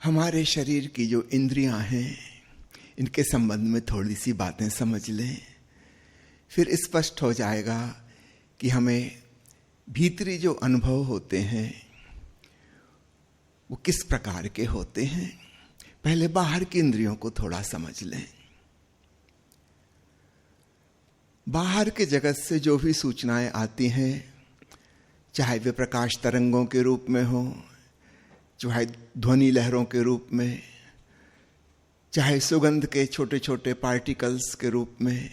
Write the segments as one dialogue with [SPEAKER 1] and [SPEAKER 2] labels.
[SPEAKER 1] हमारे शरीर की जो इंद्रियां हैं, इनके संबंध में थोड़ी सी बातें समझ लें, फिर स्पष्ट हो जाएगा कि हमें भीतरी जो अनुभव होते हैं वो किस प्रकार के होते हैं। पहले बाहर की इंद्रियों को थोड़ा समझ लें। बाहर के जगत से जो भी सूचनाएं आती हैं, चाहे वे प्रकाश तरंगों के रूप में हो, चाहे ध्वनि लहरों के रूप में, चाहे सुगंध के छोटे छोटे पार्टिकल्स के रूप में,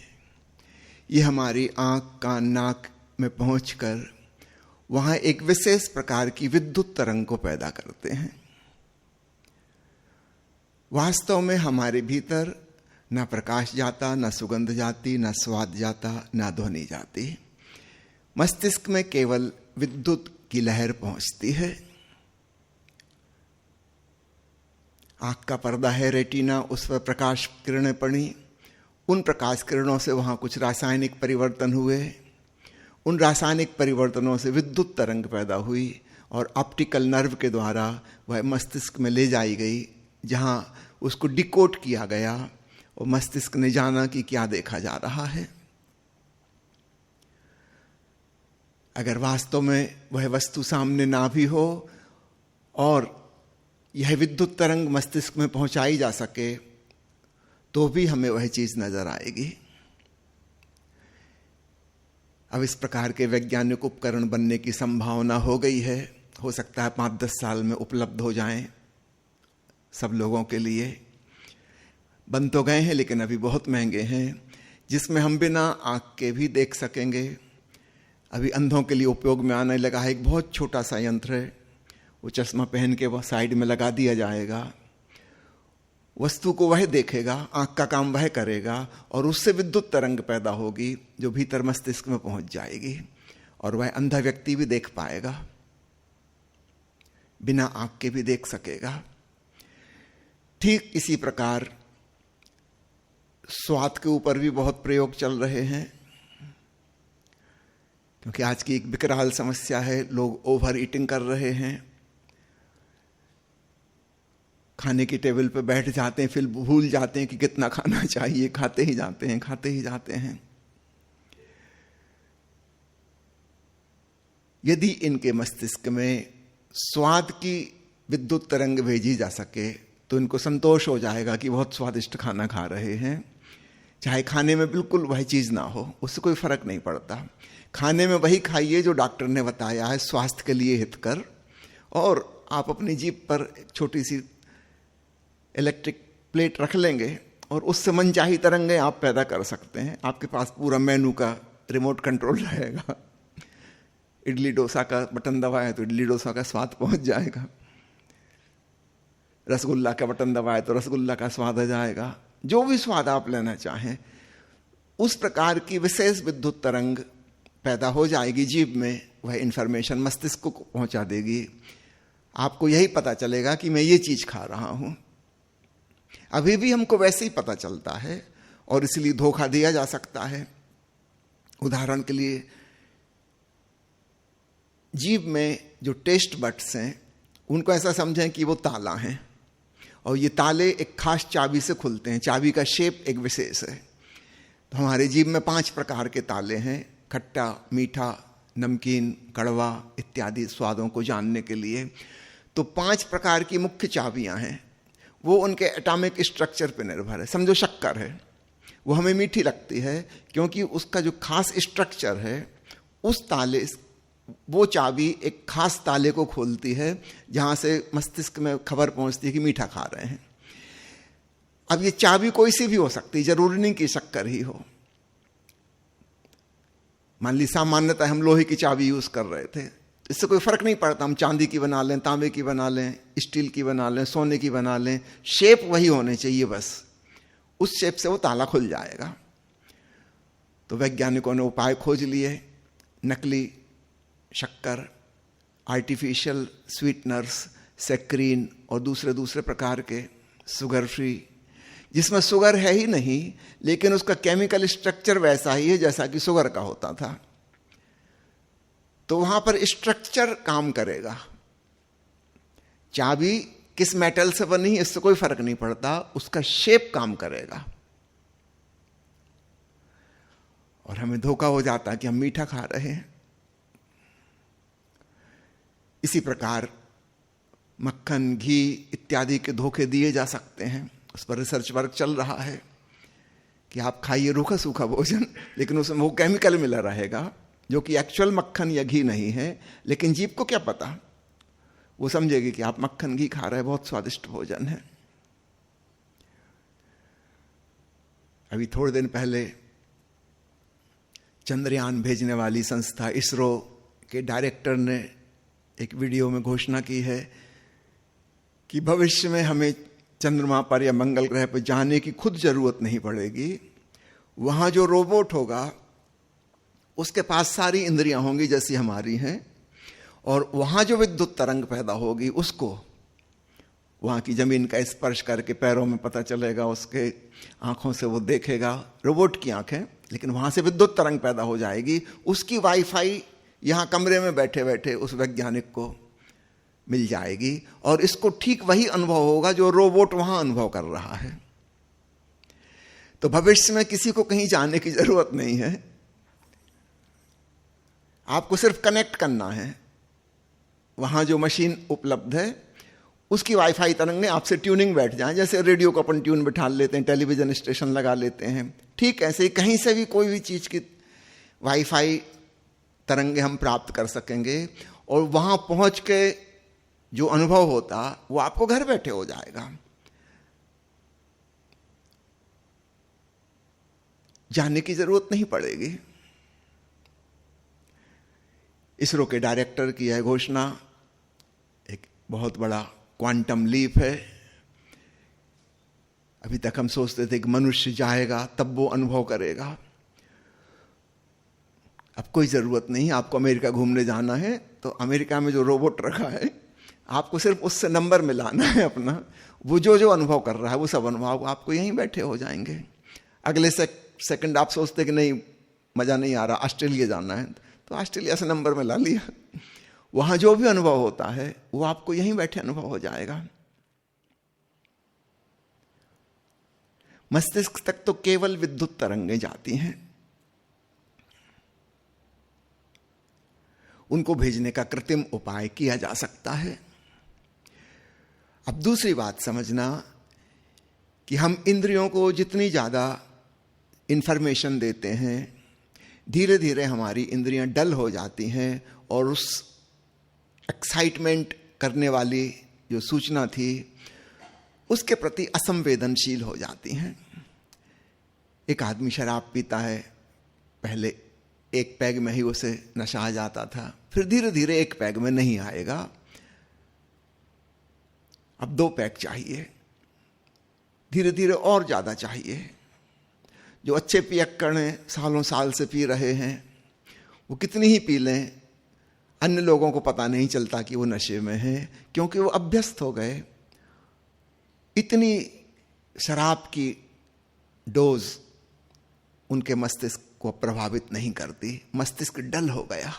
[SPEAKER 1] ये हमारी आंख, कान, नाक में पहुंचकर वहां एक विशेष प्रकार की विद्युत तरंग को पैदा करते हैं। वास्तव में हमारे भीतर न प्रकाश जाता, न सुगंध जाती, न स्वाद जाता, न ध्वनि जाती। मस्तिष्क में केवल विद्युत की लहर पहुंचती है। आंख का पर्दा है रेटिना, उस पर प्रकाश किरणें पड़ी। उन प्रकाश किरणों से वहां कुछ रासायनिक परिवर्तन हुए। उन रासायनिक परिवर्तनों से विद्युत तरंग पैदा हुई और ऑप्टिकल नर्व के द्वारा वह मस्तिष्क में ले जाई गई, जहां उसको डिकोड किया गया और मस्तिष्क ने जाना कि क्या देखा जा रहा है। अगर वास्तव में वह वस्तु सामने ना भी हो और यह विद्युत तरंग मस्तिष्क में पहुंचाई जा सके, तो भी हमें वह चीज नजर आएगी। अब इस प्रकार के वैज्ञानिक उपकरण बनने की संभावना हो गई है। हो सकता है 5-10 साल में उपलब्ध हो जाएं सब लोगों के लिए। बन तो गए हैं लेकिन अभी बहुत महंगे हैं, जिसमें हम बिना आंख के भी देख सकेंगे। अभी अंधों के लिए उपयोग में आने लगा है एक बहुत छोटा सा यंत्र है, वो चश्मा पहन के वह साइड में लगा दिया जाएगा। वस्तु को वह देखेगा, आंख का काम वह करेगा और उससे विद्युत तरंग पैदा होगी जो भीतर मस्तिष्क में पहुंच जाएगी और वह अंधा व्यक्ति भी देख पाएगा, बिना आंख के भी देख सकेगा। ठीक इसी प्रकार स्वाद के ऊपर भी बहुत प्रयोग चल रहे हैं, क्योंकि आज की एक विकराल समस्या है, लोग ओवर ईटिंग कर रहे हैं। खाने की टेबल पर बैठ जाते हैं, फिर भूल जाते हैं कि कितना खाना चाहिए, खाते ही जाते हैं, खाते ही जाते हैं। यदि इनके मस्तिष्क में स्वाद की विद्युत तरंग भेजी जा सके तो इनको संतोष हो जाएगा कि बहुत स्वादिष्ट खाना खा रहे हैं। चाहे खाने में बिल्कुल वह चीज ना हो, उससे कोई फर्क नहीं पड़ता। खाने में वही खाइए जो डॉक्टर ने बताया है स्वास्थ्य के लिए हितकर, और आप अपनी जीभ पर एक छोटी सी इलेक्ट्रिक प्लेट रख लेंगे और उससे मनचाही तरंगें आप पैदा कर सकते हैं। आपके पास पूरा मेनू का रिमोट कंट्रोल रहेगा। इडली डोसा का बटन दबाए तो इडली डोसा का स्वाद पहुंच जाएगा, रसगुल्ला का बटन दबाए तो रसगुल्ला का स्वाद आ जाएगा। जो भी स्वाद आप लेना चाहें, उस प्रकार की विशेष विद्युत तरंग पैदा हो जाएगी जीभ में। वह इंफॉर्मेशन मस्तिष्क को पहुंचा देगी। आपको यही पता चलेगा कि मैं ये चीज खा रहा हूं। अभी भी हमको वैसे ही पता चलता है और इसलिए धोखा दिया जा सकता है। उदाहरण के लिए, जीभ में जो टेस्ट बड्स हैं उनको ऐसा समझें कि वो ताला हैं और ये ताले एक खास चाबी से खुलते हैं। चाबी का शेप एक विशेष है। तो हमारे जीभ में 5 प्रकार के ताले हैं, खट्टा, मीठा, नमकीन, कड़वा इत्यादि स्वादों को जानने के लिए। तो 5 प्रकार की मुख्य चाबियां हैं, वो उनके एटॉमिक स्ट्रक्चर पर निर्भर है। समझो शक्कर है, वो हमें मीठी लगती है क्योंकि उसका जो खास स्ट्रक्चर है, उस ताले, वो चाबी एक खास ताले को खोलती है जहां से मस्तिष्क में खबर पहुंचती है कि मीठा खा रहे हैं। अब ये चाबी कोई सी भी हो सकती है, जरूरी नहीं कि शक्कर ही हो। मान ली सामान्यतः हम लोहे की चाबी यूज कर रहे थे, इससे कोई फर्क नहीं पड़ता। हम चांदी की बना लें, तांबे की बना लें, स्टील की बना लें, सोने की बना लें, शेप वही होने चाहिए बस। उस शेप से वो ताला खुल जाएगा। तो वैज्ञानिकों ने उपाय खोज लिए। नकली शक्कर, आर्टिफिशियल स्वीटनर्स, सैक्रीन और दूसरे प्रकार के शुगर फ्री, जिसमें शुगर है ही नहीं लेकिन उसका केमिकल स्ट्रक्चर वैसा ही है जैसा कि शुगर का होता था। तो वहां पर स्ट्रक्चर काम करेगा। चाबी किस मेटल से बनी इससे कोई फर्क नहीं पड़ता, उसका शेप काम करेगा। और हमें धोखा हो जाता है कि हम मीठा खा रहे हैं। इसी प्रकार मक्खन, घी इत्यादि के धोखे दिए जा सकते हैं। उस पर रिसर्च वर्क चल रहा है कि आप खाइए रूखा सूखा भोजन, लेकिन उसमें वो केमिकल मिला रहेगा जो कि एक्चुअल मक्खन या घी नहीं है। लेकिन जीभ को क्या पता, वो समझेगी कि आप मक्खन घी खा रहे हैं, बहुत स्वादिष्ट भोजन है। अभी थोड़े दिन पहले चंद्रयान भेजने वाली संस्था इसरो के डायरेक्टर ने एक वीडियो में घोषणा की है कि भविष्य में हमें चंद्रमा पर या मंगल ग्रह पर जाने की खुद जरूरत नहीं पड़ेगी। वहां जो रोबोट होगा उसके पास सारी इंद्रियां होंगी जैसी हमारी हैं, और वहां जो विद्युत तरंग पैदा होगी उसको वहां की जमीन का स्पर्श करके पैरों में पता चलेगा, उसके आंखों से वो देखेगा, रोबोट की आंखें, लेकिन वहां से विद्युत तरंग पैदा हो जाएगी। उसकी वाईफाई यहां कमरे में बैठे बैठे उस वैज्ञानिक को मिल जाएगी, और इसको ठीक वही अनुभव होगा जो रोबोट वहां अनुभव कर रहा है। तो भविष्य में किसी को कहीं जाने की जरूरत नहीं है, आपको सिर्फ कनेक्ट करना है। वहां जो मशीन उपलब्ध है उसकी वाईफाई तरंगें आपसे ट्यूनिंग बैठ जाएं, जैसे रेडियो को अपन ट्यून बिठा लेते हैं, टेलीविजन स्टेशन लगा लेते हैं, ठीक ऐसे ही कहीं से भी कोई भी चीज की वाईफाई तरंगे हम प्राप्त कर सकेंगे, और वहां पहुंच के जो अनुभव होता वो आपको घर बैठे हो जाएगा। जाने की जरूरत नहीं पड़ेगी। इसरो के डायरेक्टर की यह घोषणा एक बहुत बड़ा क्वांटम लीप है। अभी तक हम सोचते थे कि मनुष्य जाएगा तब वो अनुभव करेगा। अब कोई जरूरत नहीं, आपको अमेरिका घूमने जाना है तो अमेरिका में जो रोबोट रखा है आपको सिर्फ उससे नंबर मिलाना है अपना, वो जो अनुभव कर रहा है वो सब अनुभव आपको यहीं बैठे हो जाएंगे। अगले सेकंड आप सोचते कि नहीं मजा नहीं आ रहा, ऑस्ट्रेलिया जाना है, तो ऑस्ट्रेलिया से नंबर मिला लिया, वहां जो भी अनुभव होता है वो आपको यहीं बैठे अनुभव हो जाएगा। मस्तिष्क तक तो केवल विद्युत तरंगें जाती हैं, उनको भेजने का कृत्रिम उपाय किया जा सकता है। अब दूसरी बात समझना कि हम इंद्रियों को जितनी ज्यादा इंफॉर्मेशन देते हैं, धीरे धीरे हमारी इंद्रियां डल हो जाती हैं और उस एक्साइटमेंट करने वाली जो सूचना थी उसके प्रति असंवेदनशील हो जाती हैं। एक आदमी शराब पीता है, पहले एक पैग में ही उसे नशा आ जाता था, फिर धीरे धीरे एक पैग में नहीं आएगा, अब 2 पैग चाहिए, धीरे धीरे और ज्यादा चाहिए। जो अच्छे पियक्कड़ हैं, सालों साल से पी रहे हैं, वो कितनी ही पी लें, अन्य लोगों को पता नहीं चलता कि वो नशे में हैं, क्योंकि वो अभ्यस्त हो गए। इतनी शराब की डोज उनके मस्तिष्क को प्रभावित नहीं करती, मस्तिष्क डल हो गया।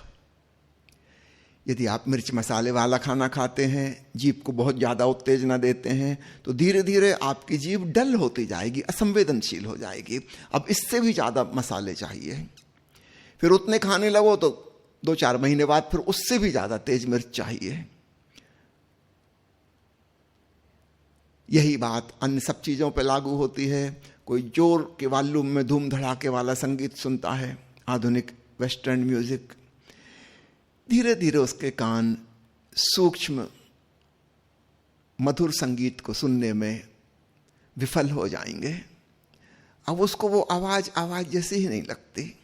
[SPEAKER 1] यदि आप मिर्च मसाले वाला खाना खाते हैं, जीभ को बहुत ज्यादा उत्तेजना देते हैं, तो धीरे धीरे आपकी जीभ डल होती जाएगी, असंवेदनशील हो जाएगी। अब इससे भी ज्यादा मसाले चाहिए, फिर उतने खाने लगो तो 2-4 महीने बाद फिर उससे भी ज्यादा तेज मिर्च चाहिए। यही बात अन्य सब चीजों पर लागू होती है। कोई जोर के वॉल्यूम में धूम धड़ाके वाला संगीत सुनता है, आधुनिक वेस्टर्न म्यूजिक, धीरे धीरे उसके कान सूक्ष्म मधुर संगीत को सुनने में विफल हो जाएंगे। अब उसको वो आवाज जैसी ही नहीं लगती,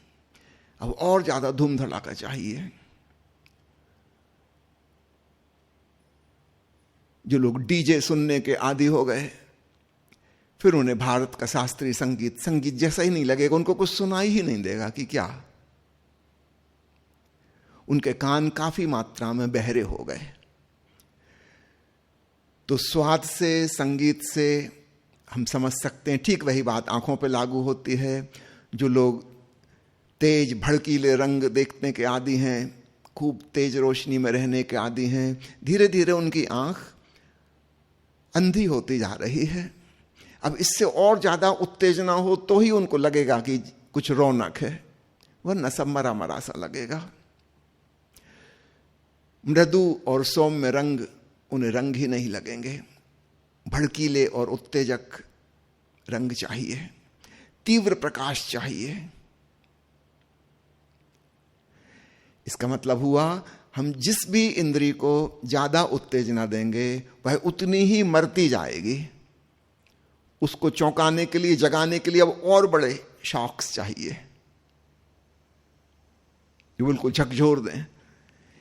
[SPEAKER 1] अब और ज्यादा धूम धड़ाका चाहिए। जो लोग डीजे सुनने के आदी हो गए, फिर उन्हें भारत का शास्त्रीय संगीत जैसा ही नहीं लगेगा, उनको कुछ सुनाई ही नहीं देगा कि क्या। उनके कान काफी मात्रा में बहरे हो गए। तो स्वाद से, संगीत से हम समझ सकते हैं, ठीक वही बात आंखों पे लागू होती है। जो लोग तेज भड़कीले रंग देखने के आदी हैं, खूब तेज रोशनी में रहने के आदी हैं, धीरे धीरे उनकी आंख अंधी होती जा रही है। अब इससे और ज्यादा उत्तेजना हो तो ही उनको लगेगा कि कुछ रौनक है, वरना सब मरा मरा सा लगेगा। मृदु और सौम्य रंग उन्हें रंग ही नहीं लगेंगे, भड़कीले और उत्तेजक रंग चाहिए, तीव्र प्रकाश चाहिए। इसका मतलब हुआ हम जिस भी इंद्री को ज्यादा उत्तेजना देंगे वह उतनी ही मरती जाएगी। उसको चौंकाने के लिए, जगाने के लिए अब और बड़े शॉक्स चाहिए जो बिल्कुल झकझोर दें।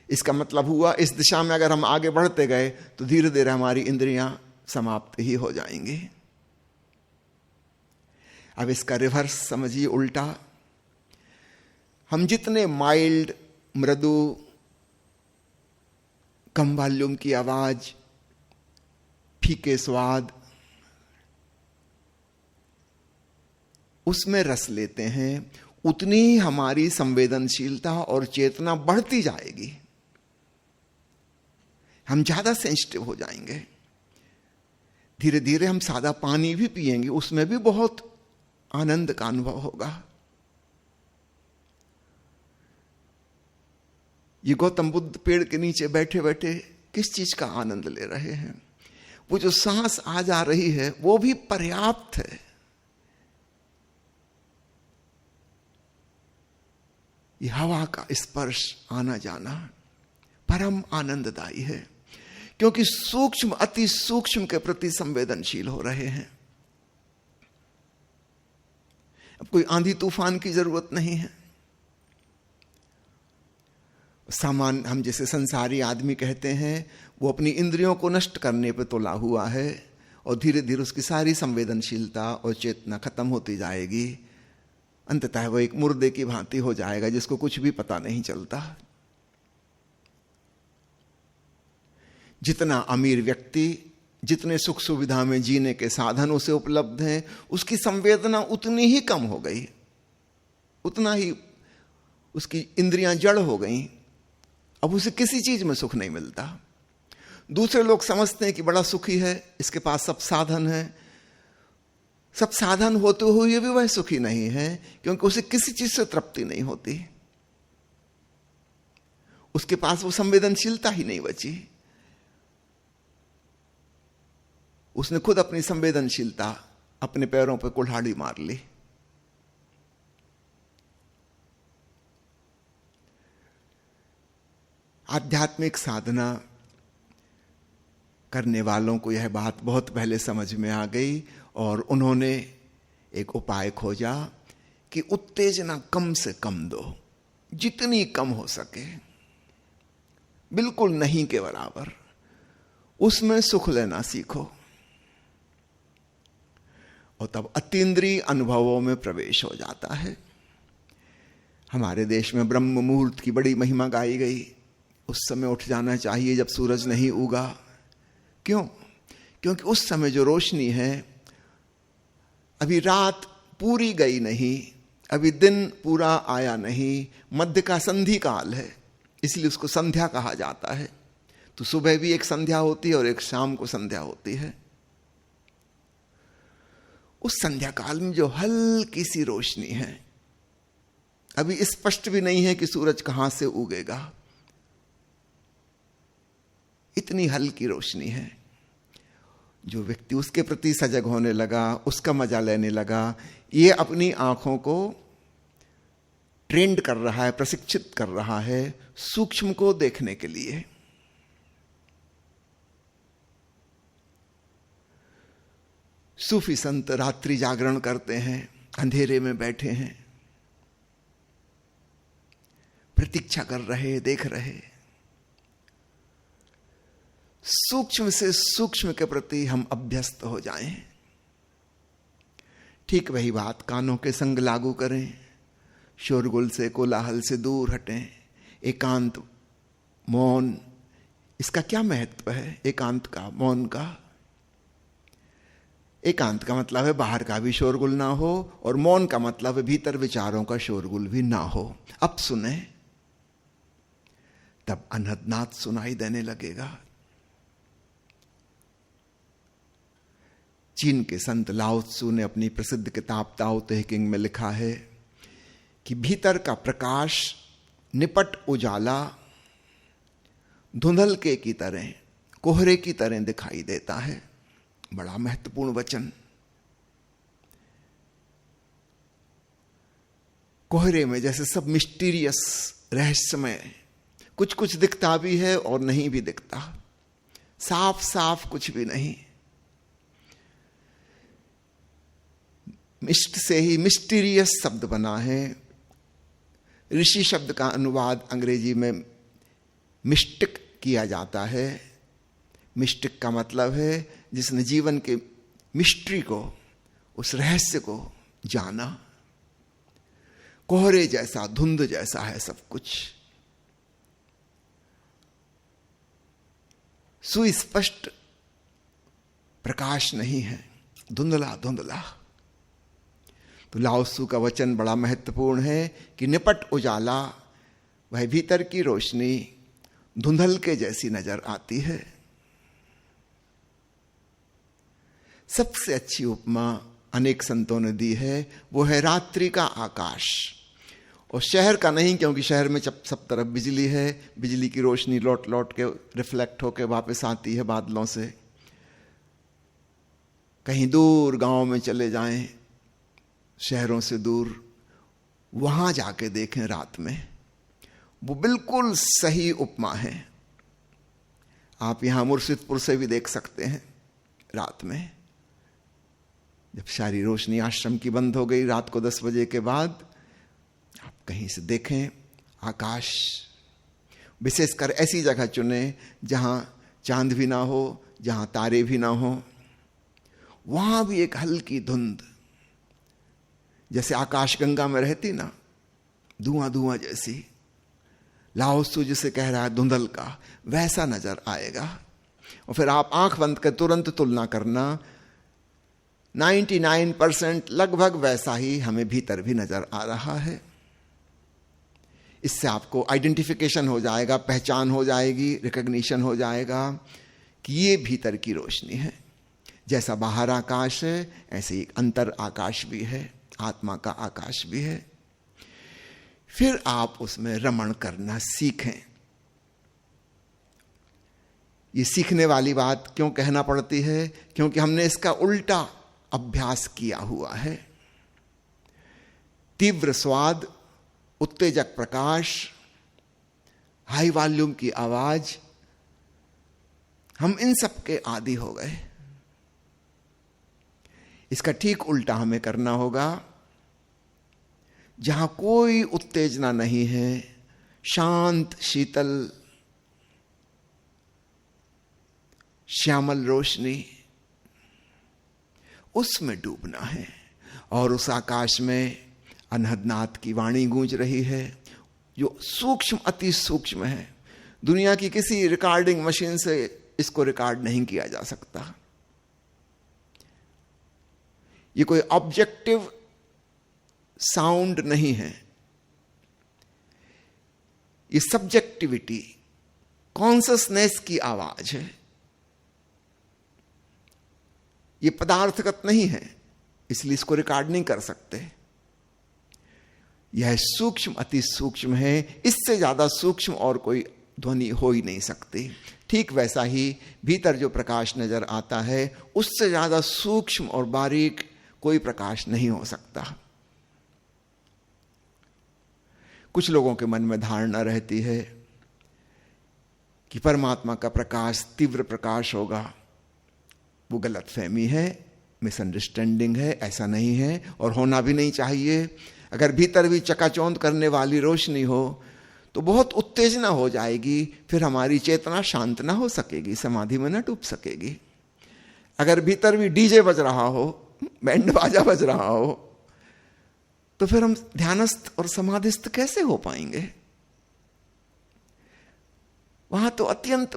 [SPEAKER 1] इसका मतलब हुआ इस दिशा में अगर हम आगे बढ़ते गए तो धीरे धीरे हमारी इंद्रियां समाप्त ही हो जाएंगी। अब इसका रिवर्स समझिए, उल्टा। हम जितने माइल्ड, मृदु, कम वॉल्यूम की आवाज, फीके स्वाद, उसमें रस लेते हैं, उतनी ही हमारी संवेदनशीलता और चेतना बढ़ती जाएगी। हम ज्यादा सेंसिटिव हो जाएंगे। धीरे धीरे हम सादा पानी भी पिएंगे, उसमें भी बहुत आनंद का अनुभव होगा। ये गौतम बुद्ध पेड़ के नीचे बैठे बैठे किस चीज का आनंद ले रहे हैं? वो जो सांस आ जा रही है वो भी पर्याप्त है। ये हवा का स्पर्श, आना जाना परम आनंददायी है, क्योंकि सूक्ष्म, अति सूक्ष्म के प्रति संवेदनशील हो रहे हैं। अब कोई आंधी तूफान की जरूरत नहीं है। सामान्य हम जैसे संसारी आदमी कहते हैं, वो अपनी इंद्रियों को नष्ट करने पे तुला हुआ है और धीरे धीरे उसकी सारी संवेदनशीलता और चेतना खत्म होती जाएगी। अंततः वो एक मुर्दे की भांति हो जाएगा जिसको कुछ भी पता नहीं चलता। जितना अमीर व्यक्ति, जितने सुख सुविधा में जीने के साधन उसे उपलब्ध हैं, उसकी संवेदना उतनी ही कम हो गई, उतना ही उसकी इंद्रियां जड़ हो गई। अब उसे किसी चीज में सुख नहीं मिलता। दूसरे लोग समझते हैं कि बड़ा सुखी है, इसके पास सब साधन है। सब साधन होते हुए भी वह सुखी नहीं है, क्योंकि उसे किसी चीज से तृप्ति नहीं होती। उसके पास वो संवेदनशीलता ही नहीं बची। उसने खुद अपनी संवेदनशीलता अपने पैरों पर कुल्हाड़ी मार ली। आध्यात्मिक साधना करने वालों को यह बात बहुत पहले समझ में आ गई और उन्होंने एक उपाय खोजा कि उत्तेजना कम से कम दो, जितनी कम हो सके, बिल्कुल नहीं के बराबर। उसमें सुख लेना सीखो और तब अतीन्द्रिय अनुभवों में प्रवेश हो जाता है। हमारे देश में ब्रह्म मुहूर्त की बड़ी महिमा गाई गई। उस समय उठ जाना चाहिए जब सूरज नहीं उगा। क्यों? क्योंकि उस समय जो रोशनी है, अभी रात पूरी गई नहीं, अभी दिन पूरा आया नहीं, मध्य का संधि काल है, इसलिए उसको संध्या कहा जाता है। तो सुबह भी एक संध्या होती है और एक शाम को संध्या होती है। उस संध्या काल में जो हल्की सी रोशनी है, अभी स्पष्ट भी नहीं है कि सूरज कहां से उगेगा, इतनी हल्की रोशनी है। जो व्यक्ति उसके प्रति सजग होने लगा, उसका मजा लेने लगा, ये अपनी आंखों को ट्रेंड कर रहा है, प्रशिक्षित कर रहा है सूक्ष्म को देखने के लिए। सूफी संत रात्रि जागरण करते हैं, अंधेरे में बैठे हैं, प्रतीक्षा कर रहे, देख रहे। सूक्ष्म से सूक्ष्म के प्रति हम अभ्यस्त हो जाएं। ठीक वही बात कानों के संग लागू करें। शोरगुल से, कोलाहल से दूर हटें। एकांत, मौन, इसका क्या महत्व है? एकांत का, मौन का। एकांत का मतलब है बाहर का भी शोरगुल ना हो, और मौन का मतलब है भीतर विचारों का शोरगुल भी ना हो। अब सुने, तब अनहद नाद सुनाई देने लगेगा। चीन के संत लाओ त्सु ने अपनी प्रसिद्ध किताब ताओ ते किंग में लिखा है कि भीतर का प्रकाश निपट उजाला धुंधलके की तरह, कोहरे की तरह दिखाई देता है। बड़ा महत्वपूर्ण वचन। कोहरे में जैसे सब मिस्टीरियस, रहस्यमय, कुछ कुछ दिखता भी है और नहीं भी दिखता, साफ साफ कुछ भी नहीं। मिस्ट से ही मिस्टीरियस शब्द बना है। ऋषि शब्द का अनुवाद अंग्रेजी में मिस्टिक किया जाता है। मिस्टिक का मतलब है जिसने जीवन के मिस्ट्री को, उस रहस्य को जाना। कोहरे जैसा, धुंध जैसा है सब कुछ, सुस्पष्ट प्रकाश नहीं है, धुंधला धुंधला। तो लाओ त्सु का वचन बड़ा महत्वपूर्ण है कि निपट उजाला, वह भीतर की रोशनी धुंधल के जैसी नजर आती है। सबसे अच्छी उपमा अनेक संतों ने दी है, वो है रात्रि का आकाश। और शहर का नहीं, क्योंकि शहर में सब तरफ बिजली है, बिजली की रोशनी लौट लौट के रिफ्लेक्ट होकर वापस आती है बादलों से। कहीं दूर गांव में चले जाएं, शहरों से दूर, वहां जाके देखें रात में, वो बिल्कुल सही उपमा है। आप यहां मुर्शिदपुर से भी देख सकते हैं रात में, जब सारी रोशनी आश्रम की बंद हो गई रात को 10 बजे के बाद, आप कहीं से देखें आकाश। विशेषकर ऐसी जगह चुने जहां चांद भी ना हो, जहां तारे भी ना हो, वहां भी एक हल्की धुंध, जैसे आकाश गंगा में रहती ना, धुआं धुआं जैसी। लाओ त्सु जिसे कह रहा है धुंधल का, वैसा नजर आएगा। और फिर आप आंख बंद कर तुरंत तुलना करना, 99% लगभग वैसा ही हमें भीतर भी नजर आ रहा है। इससे आपको आइडेंटिफिकेशन हो जाएगा, पहचान हो जाएगी, रिकॉग्निशन हो जाएगा कि ये भीतर की रोशनी है। जैसा बाहर आकाश है, ऐसे ही अंतर आकाश भी है, आत्मा का आकाश भी है। फिर आप उसमें रमण करना सीखें। ये सीखने वाली बात क्यों कहना पड़ती है? क्योंकि हमने इसका उल्टा अभ्यास किया हुआ है। तीव्र स्वाद, उत्तेजक प्रकाश, हाई वॉल्यूम की आवाज, हम इन सब के आदी हो गए। इसका ठीक उल्टा हमें करना होगा। जहां कोई उत्तेजना नहीं है, शांत शीतल श्यामल रोशनी, उसमें डूबना है। और उस आकाश में अनहदनाथ की वाणी गूंज रही है, जो सूक्ष्म, अति सूक्ष्म है। दुनिया की किसी रिकॉर्डिंग मशीन से इसको रिकॉर्ड नहीं किया जा सकता। ये कोई ऑब्जेक्टिव साउंड नहीं है, ये सब्जेक्टिविटी, कॉन्शसनेस की आवाज है। ये पदार्थगत नहीं है, इसलिए इसको रिकॉर्ड नहीं कर सकते। यह सूक्ष्म, अति सूक्ष्म है। इससे ज्यादा सूक्ष्म और कोई ध्वनि हो ही नहीं सकती। ठीक वैसा ही भीतर जो प्रकाश नजर आता है, उससे ज्यादा सूक्ष्म और बारीक कोई प्रकाश नहीं हो सकता। कुछ लोगों के मन में धारणा रहती है कि परमात्मा का प्रकाश तीव्र प्रकाश होगा। वो गलतफहमी है, मिसअंडरस्टैंडिंग है। ऐसा नहीं है और होना भी नहीं चाहिए। अगर भीतर भी चकाचौंध करने वाली रोशनी हो तो बहुत उत्तेजना हो जाएगी, फिर हमारी चेतना शांत ना हो सकेगी, समाधि में ना डूब सकेगी। अगर भीतर भी डीजे बज रहा हो, बैंड बाजा बज रहा हो, तो फिर हम ध्यानस्थ और समाधिस्थ कैसे हो पाएंगे? वहां तो अत्यंत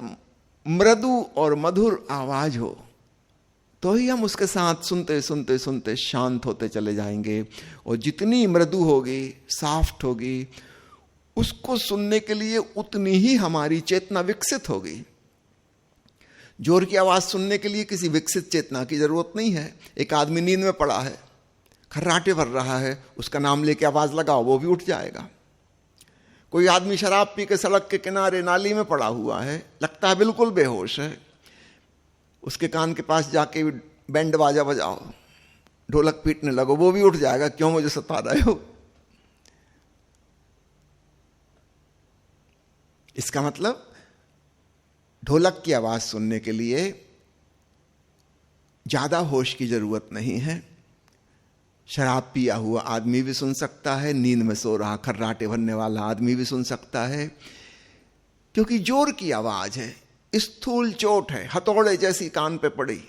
[SPEAKER 1] मृदु और मधुर आवाज हो तो ही हम उसके साथ सुनते सुनते सुनते शांत होते चले जाएंगे। और जितनी मृदु होगी, सॉफ्ट होगी, उसको सुनने के लिए उतनी ही हमारी चेतना विकसित होगी। जोर की आवाज सुनने के लिए किसी विकसित चेतना की जरूरत नहीं है। एक आदमी नींद में पड़ा है, खर्राटे भर रहा है, उसका नाम लेके आवाज लगाओ, वो भी उठ जाएगा। कोई आदमी शराब पी के सड़क के किनारे नाली में पड़ा हुआ है, लगता है बिल्कुल बेहोश है, उसके कान के पास जाके बैंड बाजा बजाओ, ढोलक पीटने लगो, वो भी उठ जाएगा। क्यों मुझे सता रहे हो? इसका मतलब ढोलक की आवाज सुनने के लिए ज्यादा होश की जरूरत नहीं है। शराब पिया हुआ आदमी भी सुन सकता है, नींद में सो रहा खर्राटे भरने वाला आदमी भी सुन सकता है, क्योंकि जोर की आवाज है, स्थूल चोट है, हथौड़े जैसी कान पे पड़ी,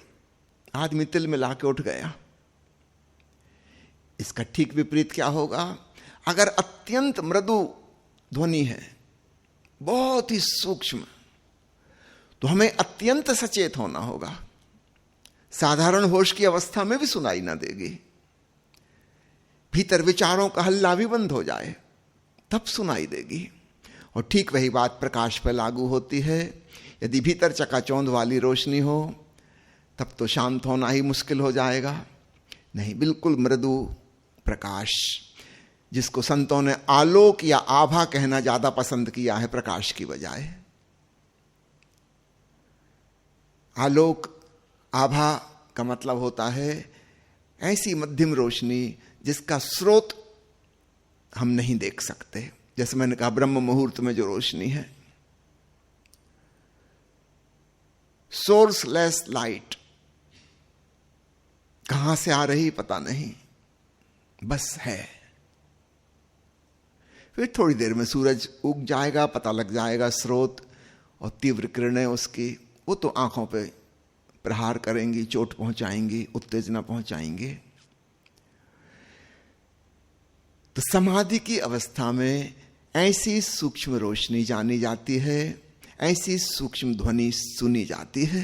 [SPEAKER 1] आदमी तिल मिला के उठ गया। इसका ठीक विपरीत क्या होगा? अगर अत्यंत मृदु ध्वनि है, बहुत ही सूक्ष्म, तो हमें अत्यंत सचेत होना होगा। साधारण होश की अवस्था में भी सुनाई ना देगी, भीतर विचारों का हल्ला भी बंद हो जाए तब सुनाई देगी। और ठीक वही बात प्रकाश पर लागू होती है। यदि भीतर चकाचौंध वाली रोशनी हो तब तो शांत होना ही मुश्किल हो जाएगा। नहीं, बिल्कुल मृदु प्रकाश, जिसको संतों ने आलोक या आभा कहना ज्यादा पसंद किया है प्रकाश की बजाय। आलोक आभा का मतलब होता है ऐसी मध्यम रोशनी जिसका स्रोत हम नहीं देख सकते। जैसे मैंने कहा, ब्रह्म मुहूर्त में जो रोशनी है, सोर्सलेस लाइट, कहां से आ रही पता नहीं, बस है। फिर थोड़ी देर में सूरज उग जाएगा, पता लग जाएगा स्रोत, और तीव्र किरणें उसकी, वो तो आंखों पे प्रहार करेंगी, चोट पहुंचाएंगी, उत्तेजना पहुंचाएंगे। तो समाधि की अवस्था में ऐसी सूक्ष्म रोशनी जानी जाती है, ऐसी सूक्ष्म ध्वनि सुनी जाती है